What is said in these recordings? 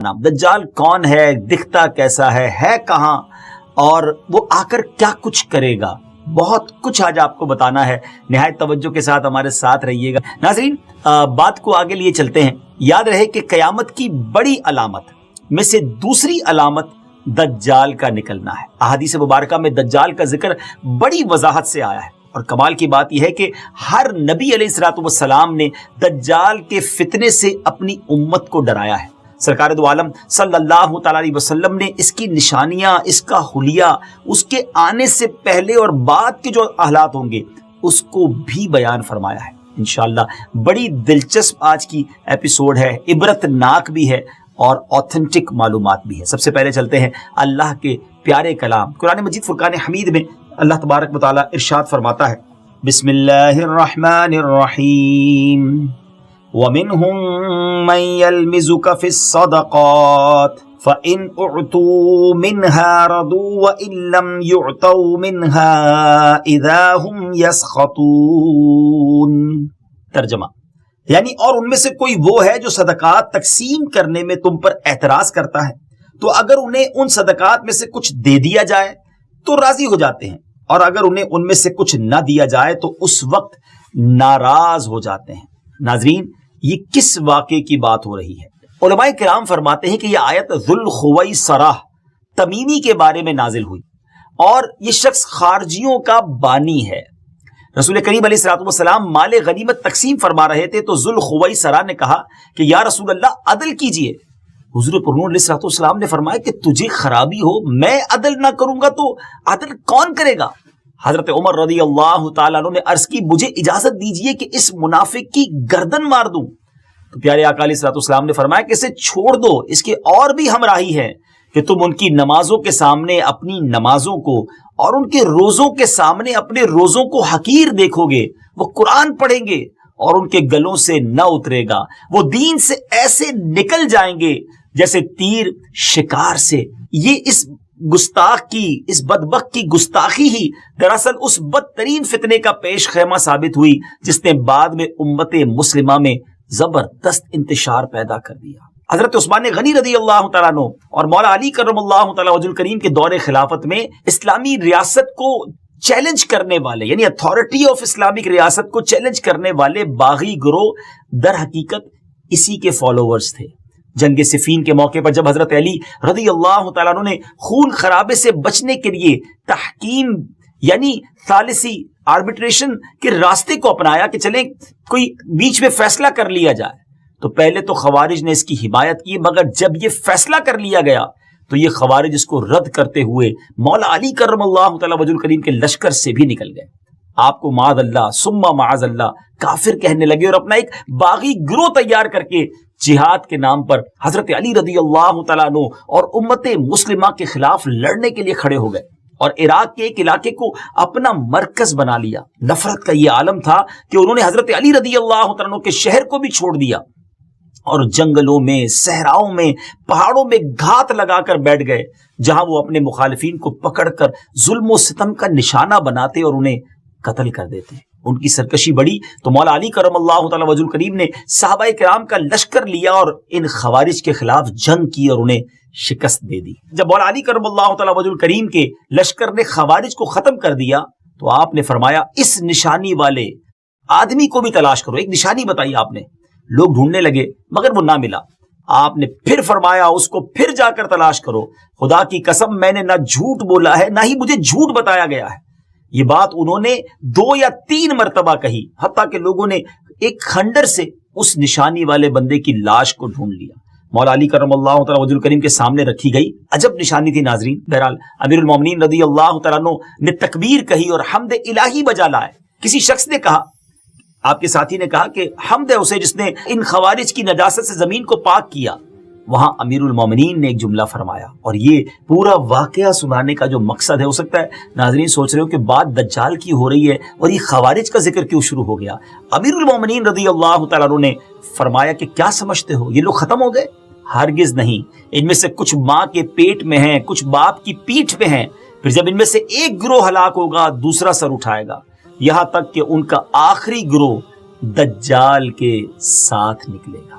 دجال کون ہے، دکھتا کیسا ہے کہاں، اور وہ آ کر کیا کچھ کرے گا، بہت کچھ آج آپ کو بتانا ہے۔ نہایت توجہ کے ساتھ ہمارے ساتھ رہیے گا۔ ناظرین، بات کو آگے لیے چلتے ہیں۔ یاد رہے کہ قیامت کی بڑی علامت میں سے دوسری علامت دجال کا نکلنا ہے۔ احادیث مبارکہ میں دجال کا ذکر بڑی وضاحت سے آیا ہے، اور کمال کی بات یہ ہے کہ ہر نبی علیہ الصلوۃ والسلام نے دجال کے فتنے سے اپنی امت کو ڈرایا ہے۔ سرکار دو عالم صلی اللہ تعالی علیہ وسلم نے اس کی نشانیاں، اس کا حلیہ، اس کے آنے سے پہلے اور بعد کے جو حالات ہوں گے اس کو بھی بیان فرمایا ہے۔ انشاءاللہ بڑی دلچسپ آج کی ایپیسوڈ ہے، عبرت ناک بھی ہے اور اوتھنٹک معلومات بھی ہے۔ سب سے پہلے چلتے ہیں اللہ کے پیارے کلام قرآن مجید فرقان حمید میں۔ اللہ تبارک و تعالی ارشاد فرماتا ہے، بسم اللہ الرحمن الرحیم، وَمِنْهُمْ مَنْ يَلْمِزُكَ فِي الصَّدَقَاتِ فَإِنْ أُعْطُوا مِنْهَا رَضُوا وَإِنْ لَمْ يُعْطَوْا مِنْهَا إِذَا هُمْ يَسْخَطُونَ۔ ترجمہ یعنی اور ان میں سے کوئی وہ ہے جو صدقات تقسیم کرنے میں تم پر اعتراض کرتا ہے، تو اگر انہیں ان صدقات میں سے کچھ دے دیا جائے تو راضی ہو جاتے ہیں، اور اگر انہیں ان میں سے کچھ نہ دیا جائے تو اس وقت ناراض ہو جاتے ہیں۔ ناظرین، یہ کس واقعے کی بات ہو رہی ہے؟ علماء کرام فرماتے ہیں کہ یہ آیت ذوالخویصرہ تمیمی کے بارے میں نازل ہوئی، اور یہ شخص خارجیوں کا بانی ہے۔ رسول کریم علیہ الصلوۃ والسلام مال غنیمت تقسیم فرما رہے تھے تو ذوالخویصرہ نے کہا کہ یا رسول اللہ عدل کیجئے۔ حضور پر نور علیہ الصلوۃ والسلام نے فرمایا کہ تجھے خرابی ہو، میں عدل نہ کروں گا تو عدل کون کرے گا؟ حضرت عمر رضی اللہ تعالیٰ عنہ نے عرض کی، مجھے اجازت دیجئے کہ اس منافق کی گردن مار دوں۔ تو پیارے آقا علیہ الصلوۃ والسلام نے فرمایا کہ اسے چھوڑ دو، اس کے اور بھی ہمراہی ہے کہ تم ان کی نمازوں کے سامنے اپنی نمازوں کو اور ان کے روزوں کے سامنے اپنے روزوں کو حقیر دیکھو گے۔ وہ قرآن پڑھیں گے اور ان کے گلوں سے نہ اترے گا، وہ دین سے ایسے نکل جائیں گے جیسے تیر شکار سے۔ یہ اس گستاخ کی، اس بدبخت کی گستاخی ہی دراصل اس بدترین فتنے کا پیش خیمہ ثابت ہوئی جس نے بعد میں امت مسلمہ میں زبردست انتشار پیدا کر دیا۔ حضرت عثمان غنی رضی اللہ تعالیٰ عنہ اور مولا علی کرم اللہ تعالیٰ وجہ الکریم کے دور خلافت میں اسلامی ریاست کو چیلنج کرنے والے، یعنی اتھارٹی آف اسلامک ریاست کو چیلنج کرنے والے باغی گروہ در حقیقت اسی کے فالوورز تھے۔ جنگ صفین کے موقع پر جب حضرت علی رضی اللہ تعالیٰ عنہ نے خون خرابے سے بچنے کے لیے تحکیم یعنی ثالثی آربیٹریشن کے راستے کو اپنایا کہ چلیں کوئی بیچ میں فیصلہ کر لیا جائے، تو پہلے تو خوارج نے اس کی حمایت کی، مگر جب یہ فیصلہ کر لیا گیا تو یہ خوارج اس کو رد کرتے ہوئے مولا علی کرم اللہ تعالیٰ وجہ الکریم کے لشکر سے بھی نکل گئے۔ آپ کو معاذ اللہ ثم معاذ اللہ کافر کہنے لگے اور اپنا ایک باغی گروہ تیار کر کے جہاد کے نام پر حضرت علی رضی اللہ تعالیٰ عنہ اور امت مسلمہ کے خلاف لڑنے کے لیے کھڑے ہو گئے، اور عراق کے ایک علاقے کو اپنا مرکز بنا لیا۔ نفرت کا یہ عالم تھا کہ انہوں نے حضرت علی رضی اللہ تعالیٰ عنہ کے شہر کو بھی چھوڑ دیا اور جنگلوں میں، صحراؤں میں، پہاڑوں میں گھات لگا کر بیٹھ گئے، جہاں وہ اپنے مخالفین کو پکڑ کر ظلم و ستم کا نشانہ بناتے اور انہیں قتل کر دیتے۔ ان کی سرکشی بڑی تو مولا علی کرم اللہ تعالیٰ وجہ الکریم نے صحابہ کرام کا لشکر لیا اور ان خوارج کے خلاف جنگ کی اور انہیں شکست دے دی۔ جب مولا علی کرم اللہ تعالیٰ وجہ الکریم کے لشکر نے خوارج کو ختم کر دیا تو آپ نے فرمایا اس نشانی والے آدمی کو بھی تلاش کرو۔ ایک نشانی بتائی آپ نے، لوگ ڈھونڈنے لگے مگر وہ نہ ملا۔ آپ نے پھر فرمایا اس کو پھر جا کر تلاش کرو، خدا کی قسم میں نے نہ جھوٹ بولا ہے نہ ہی مجھے جھوٹ بتایا گیا ہے۔ یہ بات انہوں نے 2 یا 3 مرتبہ کہی، حتیٰ کہ لوگوں نے ایک کھنڈر سے اس نشانی والے بندے کی لاش کو ڈھونڈ لیا۔ مولا علی کرم اللہ تعالیٰ وجہ الکریم کے سامنے رکھی گئی، عجب نشانی تھی ناظرین۔ بہرحال امیر المومنین رضی اللہ تعالیٰ عنہ نے تکبیر کہی اور حمد الہی بجا لائے۔ کسی شخص نے کہا، آپ کے ساتھی نے کہا کہ حمد ہے اسے جس نے ان خوارج کی نجاست سے زمین کو پاک کیا۔ وہاں امیر المومنین نے ایک جملہ فرمایا، اور یہ پورا واقعہ سنانے کا جو مقصد ہے، ہو سکتا ہے ناظرین سوچ رہے ہو کہ بات دجال کی ہو رہی ہے اور یہ خوارج کا ذکر کیوں شروع ہو گیا۔ امیر المومنین رضی اللہ تعالیٰ عنہ نے فرمایا کہ کیا سمجھتے ہو یہ لوگ ختم ہو گئے؟ ہرگز نہیں، ان میں سے کچھ ماں کے پیٹ میں ہیں، کچھ باپ کی پیٹھ پہ ہیں، پھر جب ان میں سے ایک گروہ ہلاک ہوگا دوسرا سر اٹھائے گا، یہاں تک کہ ان کا آخری گروہ دجال کے ساتھ نکلے گا۔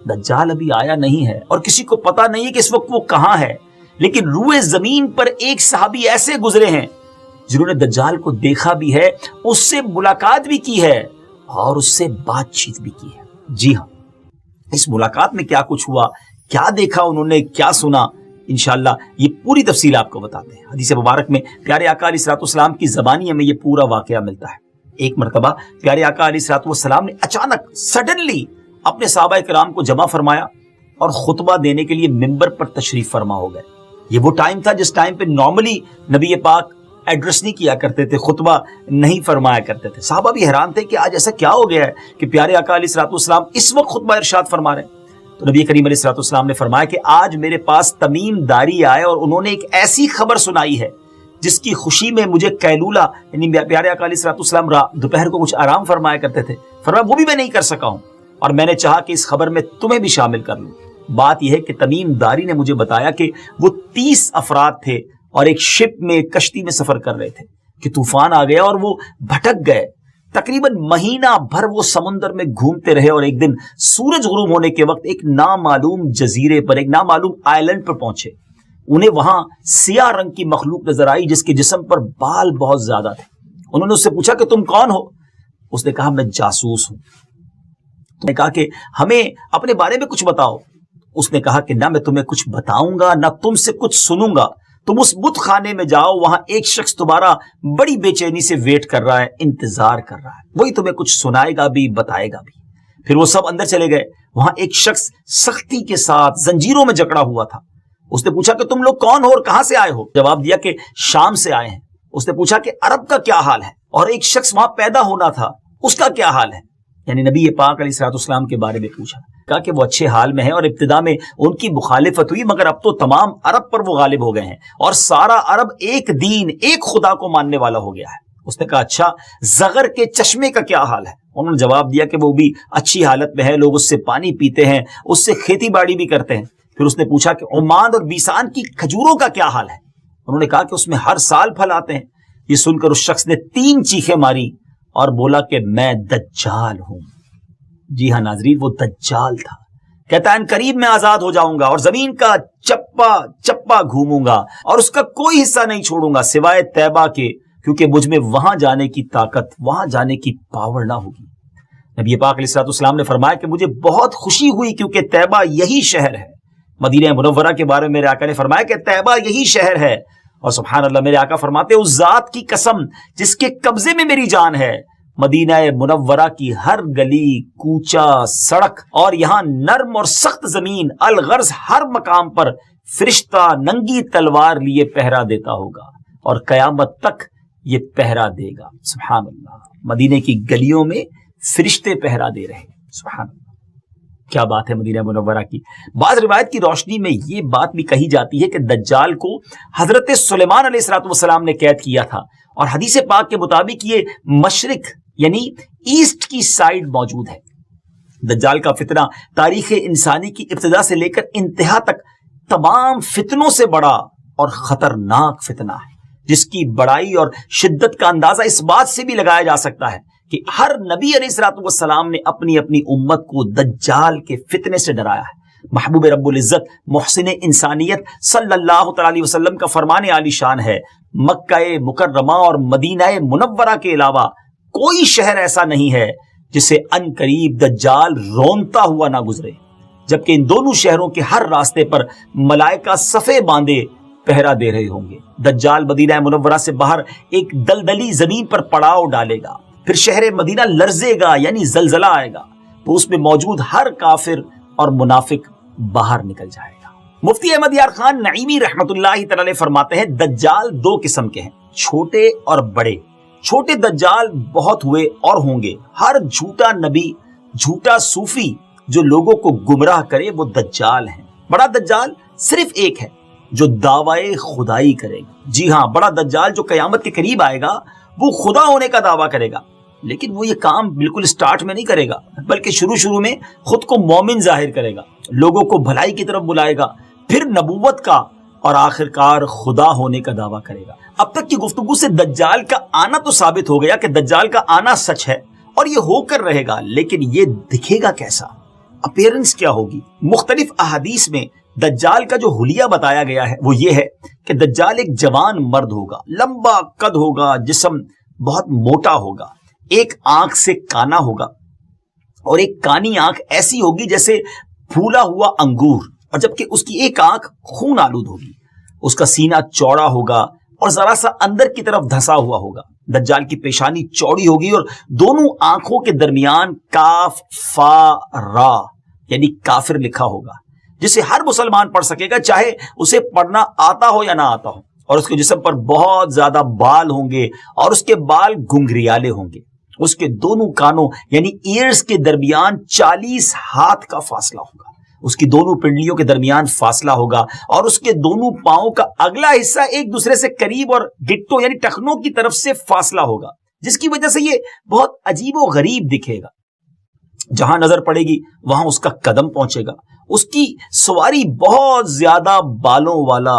دجال ابھی آیا نہیں ہے اور کسی کو پتا نہیں ہے کہ اس وقت وہ کہاں ہے، لیکن روئے زمین پر ایک صحابی ایسے گزرے ہیں جنہوں نے دجال کو دیکھا بھی ہے، اس سے ملاقات بھی کی ہے اور اس سے بات چیت بھی کی ہے۔ جی ہاں، اس ملاقات میں کیا کچھ ہوا، کیا دیکھا انہوں نے، کیا سنا، انشاءاللہ یہ پوری تفصیل آپ کو بتاتے ہیں۔ حدیث مبارک میں پیارے آقا علیہ الصلوۃ والسلام کی زبانی ہمیں یہ پورا واقعہ ملتا ہے۔ ایک مرتبہ پیارے آقا علیہ الصلوۃ والسلام نے اچانک سڈنلی اپنے صحابہ کرام کو جمع فرمایا اور خطبہ دینے کے لیے ممبر پر تشریف فرما ہو گئے۔ یہ وہ ٹائم تھا جس ٹائم پہ نارملی نبی پاک ایڈریس نہیں کیا کرتے تھے، خطبہ نہیں فرمایا کرتے تھے۔ صحابہ بھی حیران تھے کہ آج ایسا کیا ہو گیا ہے کہ پیارے آقا علیہ الصلوۃ والسلام اس وقت خطبہ ارشاد فرما رہے ہیں۔ تو نبی کریم علیہ الصلوۃ والسلام نے فرمایا کہ آج میرے پاس تمیم داری آئے اور انہوں نے ایک ایسی خبر سنائی ہے جس کی خوشی میں مجھے قیلولہ، یعنی پیارے آقا علیہ الصلوۃ والسلام دوپہر کو کچھ آرام فرمایا کرتے تھے، فرمایا وہ بھی میں نہیں کر سکا ہوں، اور میں نے چاہا کہ اس خبر میں تمہیں بھی شامل کر لوں۔ بات یہ ہے کہ تمیم داری نے مجھے بتایا کہ وہ 30 افراد تھے اور ایک شپ میں، ایک کشتی میں سفر کر رہے تھے کہ طوفان آ گیا اور وہ بھٹک گئے۔ تقریباً مہینہ بھر وہ سمندر میں گھومتے رہے اور ایک دن سورج غروب ہونے کے وقت ایک نامعلوم جزیرے پر، ایک نامعلوم آئلینڈ پر پہنچے۔ انہیں وہاں سیاہ رنگ کی مخلوق نظر آئی جس کے جسم پر بال بہت زیادہ تھے۔ انہوں نے اس سے پوچھا کہ تم کون ہو؟ اس نے کہا میں جاسوس ہوں۔ انہوں نے کہا کہ ہمیں اپنے بارے میں کچھ بتاؤ۔ اس نے کہا کہ نہ میں تمہیں کچھ بتاؤں گا نہ تم سے کچھ سنوں گا، تم اس بت خانے میں جاؤ، وہاں ایک شخص تمہارا بڑی بے چینی سے ویٹ کر رہا ہے، انتظار کر رہا ہے، وہی تمہیں کچھ سنائے گا بھی بتائے گا بھی۔ پھر وہ سب اندر چلے گئے۔ وہاں ایک شخص سختی کے ساتھ زنجیروں میں جکڑا ہوا تھا۔ اس نے پوچھا کہ تم لوگ کون ہو اور کہاں سے آئے ہو؟ جواب دیا کہ شام سے آئے ہیں۔ اس نے پوچھا کہ عرب کا کیا حال ہے؟ اور ایک شخص وہاں پیدا ہونا تھا، اس کا کیا حال ہے؟ یعنی نبی پاک علیہ الصلوۃ والسلام کے بارے میں پوچھا۔ کہا کہ وہ اچھے حال میں ہیں اور ابتدا میں ان کی مخالفت ہوئی، مگر اب تو تمام عرب پر وہ غالب ہو گئے ہیں اور سارا عرب ایک دین، ایک خدا کو ماننے والا ہو گیا ہے۔ اس نے کہا اچھا، زغر کے چشمے کا کیا حال ہے؟ انہوں نے جواب دیا کہ وہ بھی اچھی حالت میں ہے، لوگ اس سے پانی پیتے ہیں، اس سے کھیتی باڑی بھی کرتے ہیں۔ پھر اس نے پوچھا کہ عمان اور بیسان کی کھجوروں کا کیا حال ہے؟ انہوں نے کہا کہ اس میں ہر سال پھل آتے ہیں۔ یہ سن کر اس شخص نے 3 چیخیں ماری اور بولا کہ میں دجال ہوں۔ جی ہاں ناظرین، وہ دجال تھا۔ کہتا ہے قریب میں آزاد ہو جاؤں گا اور زمین کا چپا چپا گھوموں گا اور اس کا کوئی حصہ نہیں چھوڑوں گا سوائے طیبہ کے، کیونکہ مجھ میں وہاں جانے کی طاقت، وہاں جانے کی پاور نہ ہوگی۔ نبی پاک علیہ الصلوۃ والسلام نے فرمایا کہ مجھے بہت خوشی ہوئی کیونکہ طیبہ یہی شہر ہے۔ مدینہ منورہ کے بارے میں میرے آقا نے فرمایا کہ طیبہ یہی شہر ہے، اور سبحان اللہ میرے آقا فرماتے اس ذات کی قسم جس کے قبضے میں میری جان ہے، مدینہ منورہ کی ہر گلی، کوچہ، سڑک اور یہاں نرم اور سخت زمین، الغرض ہر مقام پر فرشتہ ننگی تلوار لیے پہرا دیتا ہوگا اور قیامت تک یہ پہرا دے گا۔ سبحان اللہ، مدینہ کی گلیوں میں فرشتے پہرا دے رہے ہیں۔ سبحان اللہ، کیا بات ہے مدینہ منورہ کی۔ بعض روایت کی روشنی میں یہ بات بھی کہی جاتی ہے کہ دجال کو حضرت سلیمان علیہ الصلوۃ والسلام نے قید کیا تھا، اور حدیث پاک کے مطابق یہ مشرق یعنی ایسٹ کی سائیڈ موجود ہے۔ دجال کا فتنہ تاریخ انسانی کی ابتدا سے لے کر انتہا تک تمام فتنوں سے بڑا اور خطرناک فتنہ ہے، جس کی بڑائی اور شدت کا اندازہ اس بات سے بھی لگایا جا سکتا ہے کہ ہر نبی علیہ الصلوۃ والسلام نے اپنی اپنی امت کو دجال کے فتنے سے ڈرایا ہے۔ محبوب رب العزت محسن انسانیت صلی اللہ تعالی علیہ وسلم کا فرمان عالی شان ہے، مکہ مکرمہ اور مدینہ منورہ کے علاوہ کوئی شہر ایسا نہیں ہے جسے ان قریب دجال رونتا ہوا نہ گزرے، جبکہ ان دونوں شہروں کے ہر راستے پر ملائکہ صفے باندھے پہرا دے رہے ہوں گے۔ دجال مدینہ منورہ سے باہر ایک دلدلی زمین پر پڑاؤ ڈالے گا، پھر شہر مدینہ لرزے گا یعنی زلزلہ آئے گا، تو اس میں موجود ہر کافر اور منافق باہر نکل جائے گا۔ مفتی احمد یار خان نعیمی رحمت اللہ تعالی علیہ فرماتے ہیں دجال 2 قسم کے ہیں، چھوٹے اور بڑے۔ چھوٹے دجال بہت ہوئے اور ہوں گے، ہر جھوٹا نبی، جھوٹا صوفی جو لوگوں کو گمراہ کرے وہ دجال ہیں۔ بڑا دجال صرف ایک ہے جو دعوی خدائی کرے گا۔ جی ہاں، بڑا دجال جو قیامت کے قریب آئے گا وہ خدا ہونے کا دعویٰ کرے گا، لیکن وہ یہ کام بالکل سٹارٹ میں نہیں کرے گا، بلکہ شروع میں خود کو مومن ظاہر کرے گا، لوگوں کو بھلائی کی طرف بلائے گا، پھر نبوت کا اور آخرکار خدا ہونے کا دعویٰ کرے گا۔ اب تک کی گفتگو سے دجال کا آنا تو ثابت ہو گیا کہ دجال کا آنا سچ ہے اور یہ ہو کر رہے گا، لیکن یہ دکھے گا کیسا؟ اپیرنس کیا ہوگی؟ مختلف احادیث میں دجال کا جو حلیہ بتایا گیا ہے وہ یہ ہے کہ دجال ایک جوان مرد ہوگا، لمبا قد ہوگا، جسم بہت موٹا ہوگا، ایک آنکھ سے کانا ہوگا، اور ایک کانی آنکھ ایسی ہوگی جیسے پھولا ہوا انگور، اور جبکہ اس کی ایک آنکھ خون آلود ہوگی۔ اس کا سینہ چوڑا ہوگا اور ذرا سا اندر کی طرف دھسا ہوا ہوگا۔ دجال کی پیشانی چوڑی ہوگی اور دونوں آنکھوں کے درمیان کاف فا را یعنی کافر لکھا ہوگا، جسے ہر مسلمان پڑھ سکے گا، چاہے اسے پڑھنا آتا ہو یا نہ آتا ہو۔ اور اس کے جسم پر بہت زیادہ بال ہوں گے اور اس کے بال گھنگریالے ہوں گے۔ اس کے دونوں کانوں یعنی ایئرز کے درمیان 40 ہاتھ کا فاصلہ ہوگا۔ اس کی دونوں پنڈلیوں کے درمیان فاصلہ ہوگا اور اس کے دونوں پاؤں کا اگلا حصہ ایک دوسرے سے قریب اور ڈٹو یعنی ٹخنوں کی طرف سے فاصلہ ہوگا، جس کی وجہ سے یہ بہت عجیب و غریب دکھے گا۔ جہاں نظر پڑے گی وہاں اس کا قدم پہنچے گا۔ اس کی سواری بہت زیادہ بالوں والا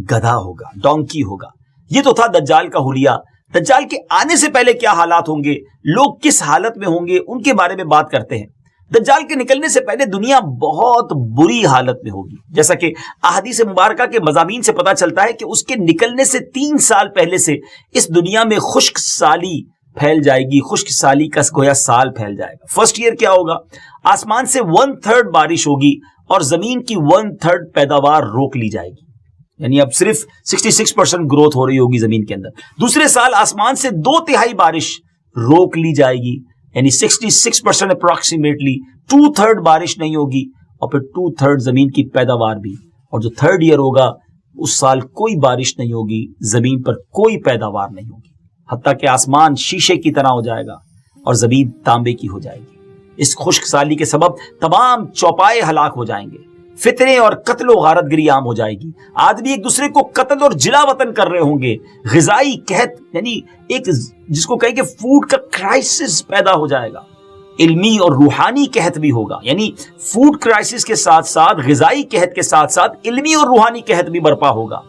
گدھا ہوگا، ڈونکی ہوگا۔ یہ تو تھا دجال کا حلیہ۔ دجال کے آنے سے پہلے کیا حالات ہوں گے، لوگ کس حالت میں ہوں گے، ان کے بارے میں بات کرتے ہیں۔ دجال کے نکلنے سے پہلے دنیا بہت بری حالت میں ہوگی، جیسا کہ احادیث مبارکہ کے مضامین سے پتہ چلتا ہے کہ اس کے نکلنے سے 3 سال پہلے سے اس دنیا میں خشک سالی پھیل جائے گی، خشک سالی کا گویا سال پھیل جائے گا۔ فرسٹ ایئر کیا ہوگا؟ آسمان سے 1/3 بارش ہوگی اور زمین کی 1/3 پیداوار روک لی جائے گی، یعنی اب صرف 66% گروتھ ہو رہی ہوگی زمین کے اندر۔ دوسرے سال آسمان سے 2/3 بارش روک لی جائے گی، یعنی 66% اپروکسیمیٹلی 2/3 بارش نہیں ہوگی، اور پھر 2/3 زمین کی پیداوار بھی۔ اور جو 3rd ایئر ہوگا اس سال کوئی بارش نہیں ہوگی، زمین پر کوئی پیداوار نہیں ہوگی، حتیٰ کہ آسمان شیشے کی طرح ہو جائے گا اور زمین تانبے کی ہو جائے گی۔ اس خشک سالی کے سبب تمام چوپائے ہلاک ہو جائیں گے، فتنے اور قتل و غارت گری عام ہو جائے گی، آدمی ایک دوسرے کو قتل اور جلا وطن کر رہے ہوں گے، غذائی قحط یعنی ایک جس کو کہیں کہ فوڈ کا کرائسس پیدا ہو جائے گا، علمی اور روحانی قحط بھی ہوگا، یعنی فوڈ کرائسس کے ساتھ ساتھ غذائی قحط کے ساتھ ساتھ علمی اور روحانی قحط بھی برپا ہوگا۔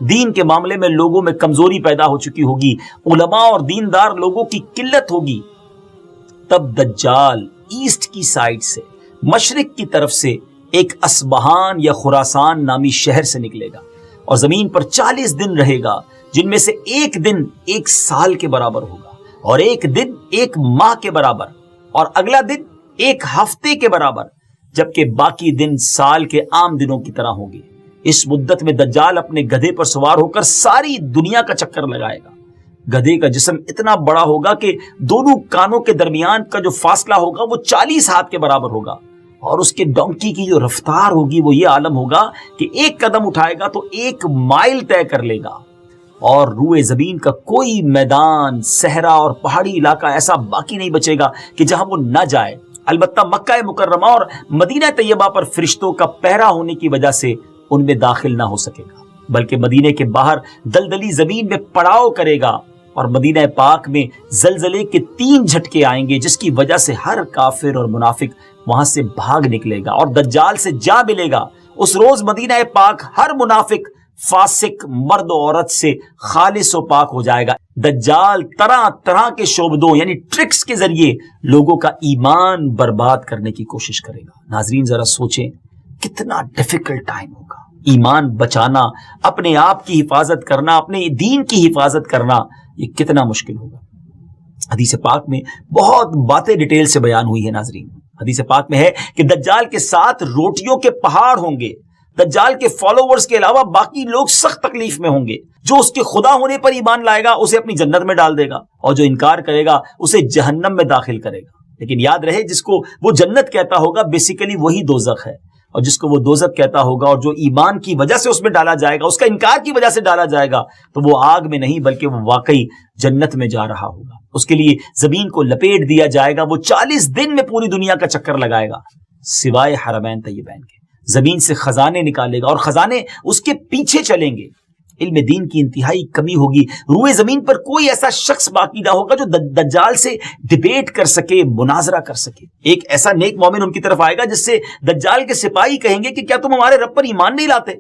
دین کے معاملے میں لوگوں میں کمزوری پیدا ہو چکی ہوگی، علماء اور دیندار لوگوں کی قلت ہوگی۔ تب دجال ایسٹ کی سائڈ سے، مشرق کی طرف سے ایک اصبہان یا خراسان نامی شہر سے نکلے گا اور زمین پر 40 دن رہے گا، جن میں سے ایک دن 1 سال کے برابر ہوگا، اور ایک دن 1 ماہ کے برابر، اور اگلا دن 1 ہفتے کے برابر، جبکہ باقی دن سال کے عام دنوں کی طرح ہوں گے۔ اس مدت میں دجال اپنے گدھے پر سوار ہو کر ساری دنیا کا چکر لگائے گا۔ گدھے کا جسم اتنا بڑا ہوگا کہ دونوں کانوں کے درمیان کا جو فاصلہ ہوگا وہ 40 ہاتھ کے برابر ہوگا، اور اس کے ڈونکی کی جو رفتار ہوگی وہ یہ عالم ہوگا کہ 1 قدم اٹھائے گا تو 1 مائل طے کر لے گا، اور روئے زمین کا کوئی میدان، صحرا اور پہاڑی علاقہ ایسا باقی نہیں بچے گا کہ جہاں وہ نہ جائے۔ البتہ مکہ مکرمہ اور مدینہ طیبہ پر فرشتوں کا پہرا ہونے کی وجہ سے ان میں داخل نہ ہو سکے گا، بلکہ مدینے کے باہر دلدلی زمین میں پڑاؤ کرے گا، اور مدینہ پاک میں زلزلے کے 3 جھٹکے آئیں گے، جس کی وجہ سے ہر کافر اور منافق وہاں سے بھاگ نکلے گا اور دجال سے جا ملے گا۔ اس روز مدینہ پاک ہر منافق، فاسق، مرد و عورت سے خالص و پاک ہو جائے گا۔ دجال طرح طرح کے شعبدوں یعنی ٹرکس کے ذریعے لوگوں کا ایمان برباد کرنے کی کوشش کرے گا۔ ناظرین ذرا سوچیں کتنا ڈیفیکلٹ ٹائم ہوگا۔ ایمان بچانا، اپنے آپ کی حفاظت کرنا، اپنے دین کی حفاظت کرنا، یہ کتنا مشکل ہوگا۔ حدیث پاک میں بہت باتیں ڈیٹیل سے بیان ہوئی ہے ناظرین۔ حدیث پاک میں ہے کہ دجال کے ساتھ روٹیوں کے پہاڑ ہوں گے۔ دجال کے فالوورز کے علاوہ باقی لوگ سخت تکلیف میں ہوں گے۔ جو اس کے خدا ہونے پر ایمان لائے گا اسے اپنی جنت میں ڈال دے گا، اور جو انکار کرے گا اسے جہنم میں داخل کرے گا۔ لیکن یاد رہے، جس کو وہ جنت کہتا ہوگا بیسیکلی وہی دوزخ ہے، اور جس کو وہ دوزخ کہتا ہوگا اور جو ایمان کی وجہ سے اس میں ڈالا جائے گا، اس کا انکار کی وجہ سے ڈالا جائے گا، تو وہ آگ میں نہیں بلکہ وہ واقعی جنت میں جا رہا ہوگا۔ اس کے لیے زمین کو لپیٹ دیا جائے گا، وہ 40 دن میں پوری دنیا کا چکر لگائے گا سوائے حرمین طیبین کے۔ زمین سے خزانے نکالے گا اور خزانے اس کے پیچھے چلیں گے۔ علم دین کی انتہائی کمی ہوگی، روئے زمین پر کوئی ایسا شخص باقی نہ ہوگا جو دجال سے ڈیبیٹ کر سکے، مناظرہ کر سکے۔ ایک ایسا نیک مومن ان کی طرف آئے گا جس سے دجال کے سپاہی کہیں گے کہ کیا تم ہمارے رب پر ایمان نہیں لاتے؟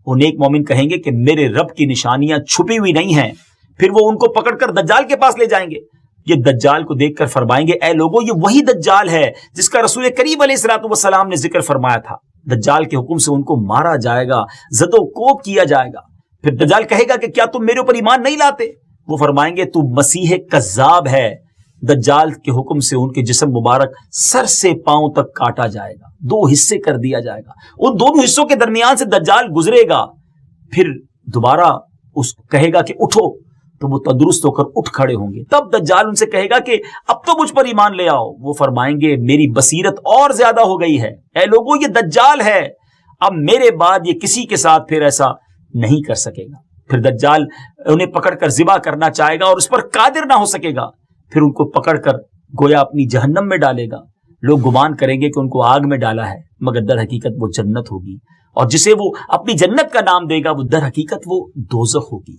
وہ نیک مومن کہیں گے کہ میرے رب کی نشانیاں چھپی ہوئی نہیں ہیں۔ پھر وہ ان کو پکڑ کر دجال کے پاس لے جائیں گے۔ یہ دجال کو دیکھ کر فرمائیں گے اے لوگوں یہ وہی دجال ہے جس کا رسول کریم علیہ الصلوۃ والسلام نے ذکر فرمایا تھا. دجال کے حکم سے ان کو مارا جائے گا, زد و کوب کیا جائے گا. پھر دجال کہے گا کہ کیا تم میرے اوپر ایمان نہیں لاتے؟ وہ فرمائیں گے تو مسیح کذاب ہے. دجال کے حکم سے ان کے جسم مبارک سر سے پاؤں تک کاٹا جائے گا, 2 حصے کر دیا جائے گا. ان دونوں حصوں کے درمیان سے دجال گزرے گا. پھر دوبارہ اس کہے گا کہ اٹھو, تو وہ تندرست ہو کر اٹھ کھڑے ہوں گے. تب دجال ان سے کہے گا کہ اب تو مجھ پر ایمان لے آؤ. وہ فرمائیں گے میری بصیرت اور زیادہ ہو گئی ہے, اے لوگوں یہ دجال ہے, اب میرے بعد یہ کسی کے ساتھ پھر ایسا نہیں کر سکے گا. پھر دجال انہیں پکڑ کر ذبح کرنا چاہے گا اور اس پر قادر نہ ہو سکے گا. پھر ان کو پکڑ کر گویا اپنی جہنم میں ڈالے گا. لوگ گمان کریں گے کہ ان کو آگ میں ڈالا ہے, مگر در حقیقت وہ جنت ہوگی, اور جسے وہ اپنی جنت کا نام دے گا وہ در حقیقت وہ دوزخ ہوگی.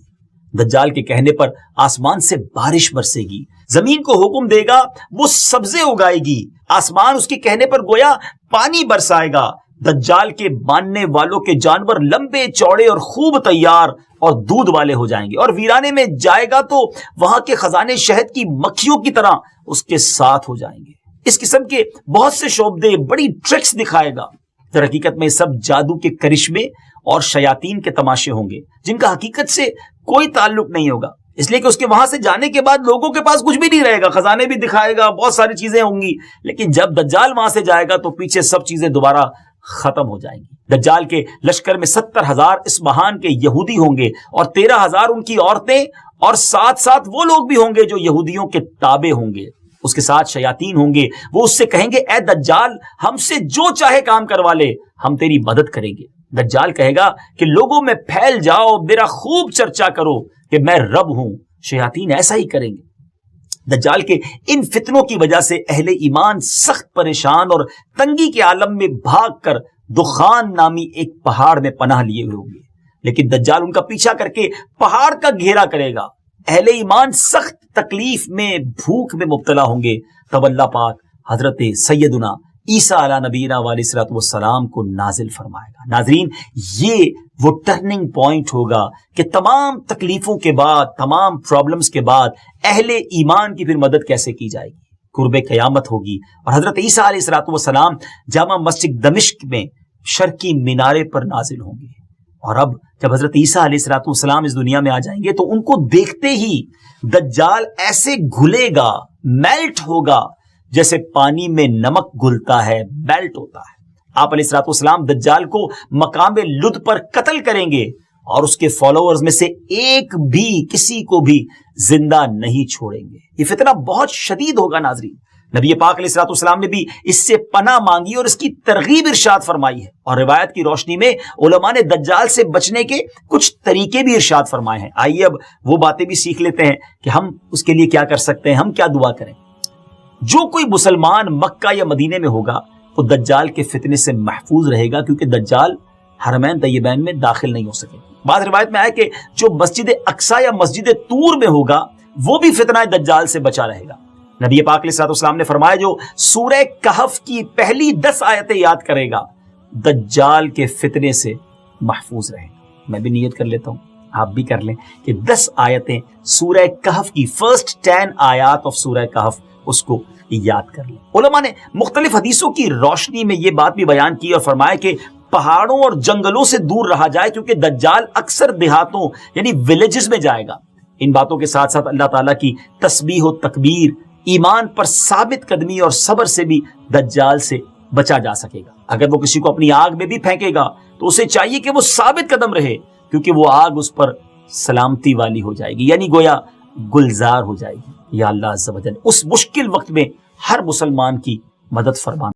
دجال کے کہنے پر آسمان سے بارش برسے گی, زمین کو حکم دے گا وہ سبزے اگائے گی, آسمان اس کے کہنے پر گویا پانی برسائے گا. دجال کے ماننے والوں کے جانور لمبے چوڑے اور خوب تیار اور دودھ والے ہو جائیں گے, اور ویرانے میں جائے گا تو وہاں کے خزانے شہد کی مکھیوں کی طرح اس کے ساتھ ہو جائیں گے. اس قسم کے بہت سے شعبدے, بڑی ٹرکس دکھائے گا. در حقیقت میں سب جادو کے کرشمے اور شیاطین کے تماشے ہوں گے جن کا حقیقت سے کوئی تعلق نہیں ہوگا, اس لیے کہ اس کے وہاں سے جانے کے بعد لوگوں کے پاس کچھ بھی نہیں رہے گا. خزانے بھی دکھائے گا, بہت ساری چیزیں ہوں گی, لیکن جب دجال وہاں سے جائے گا تو پیچھے سب چیزیں دوبارہ ختم ہو جائیں گی. دجال کے لشکر میں 70,000 اصفہان کے یہودی ہوں گے, اور 13,000 ان کی عورتیں, اور ساتھ ساتھ وہ لوگ بھی ہوں گے جو یہودیوں کے تابع ہوں گے. اس کے ساتھ شیاطین ہوں گے, وہ اس سے کہیں گے اے دجال ہم سے جو چاہے کام کروا لے, ہم تیری مدد کریں گے. دجال کہے گا کہ لوگوں میں پھیل جاؤ, میرا خوب چرچا کرو کہ میں رب ہوں. شیاطین ایسا ہی کریں گے. دجال کے ان فتنوں کی وجہ سے اہل ایمان سخت پریشان اور تنگی کے عالم میں بھاگ کر دخان نامی ایک پہاڑ میں پناہ لیے ہوئے ہوں گے, لیکن دجال ان کا پیچھا کر کے پہاڑ کا گھیرا کرے گا. اہل ایمان سخت تکلیف میں, بھوک میں مبتلا ہوں گے. تب اللہ پاک حضرت سیدنا عیسیٰ علیہ نبینا علیہ الصلوۃ والسلام کو نازل فرمائے گا. ناظرین, یہ وہ ٹرننگ پوائنٹ ہوگا کہ تمام تکلیفوں کے بعد, تمام پرابلمز کے بعد اہل ایمان کی پھر مدد کیسے کی جائے گی. قرب قیامت ہوگی اور حضرت عیسیٰ علیہ الصلوۃ والسلام جامع مسجد دمشق میں شرقی مینارے پر نازل ہوں گے. اور اب جب حضرت عیسیٰ علیہ الصلوۃ والسلام اس دنیا میں آ جائیں گے تو ان کو دیکھتے ہی دجال ایسے گھلے گا, میلٹ ہوگا, جیسے پانی میں نمک گھلتا ہے, میلٹ ہوتا ہے. آپ علیہ الصلوۃ والسلام دجال کو مقام لد پر قتل کریں گے, اور اس کے فالوورز میں سے ایک بھی, کسی کو بھی زندہ نہیں چھوڑیں گے. یہ فتنہ بہت شدید ہوگا. ناظرین, نبی پاک علیہ الصلوۃ والسلام نے بھی اس سے پناہ مانگی اور اس کی ترغیب ارشاد فرمائی ہے, اور روایت کی روشنی میں علماء نے دجال سے بچنے کے کچھ طریقے بھی ارشاد فرمائے ہیں. آئیے اب وہ باتیں بھی سیکھ لیتے ہیں کہ ہم اس کے لیے کیا کر سکتے ہیں, ہم کیا دعا کریں. جو کوئی مسلمان مکہ یا مدینے میں ہوگا وہ دجال کے فتنے سے محفوظ رہے گا, کیونکہ دجال حرمین طیبین میں داخل نہیں ہو سکے. بعض روایت میں آئے کہ جو مسجد اقصی یا مسجد طور میں ہوگا وہ بھی فتنہ دجال سے بچا رہے گا. نبی پاک علیہ الصلوۃ والسلام نے فرمایا جو سورہ کہف کی پہلی 10 آیتیں یاد کرے گا دجال کے فتنے سے محفوظ رہے گا. میں بھی نیت کر لیتا ہوں, آپ بھی کر لیں کہ 10 آیتیں سورہ کہف کی, فرسٹ 10 آیات آف سورہ کہف, اس کو یاد کر لیں. علماء نے مختلف حدیثوں کی روشنی میں یہ بات بھی بیان کی اور فرمایا کہ پہاڑوں اور جنگلوں سے دور رہا جائے, کیونکہ دجال اکثر دیہاتوں یعنی ولیجز میں جائے گا. ان باتوں کے ساتھ ساتھ اللہ تعالیٰ کی تسبیح و تکبیر, ایمان پر ثابت قدمی اور صبر سے بھی دجال سے بچا جا سکے گا. اگر وہ کسی کو اپنی آگ میں بھی پھینکے گا تو اسے چاہیے کہ وہ ثابت قدم رہے, کیونکہ وہ آگ اس پر سلامتی والی ہو جائے گی, یعنی گویا گلزار ہو جائے گی. یا اللہ عز و جل اس مشکل وقت میں ہر مسلمان کی مدد فرمانا.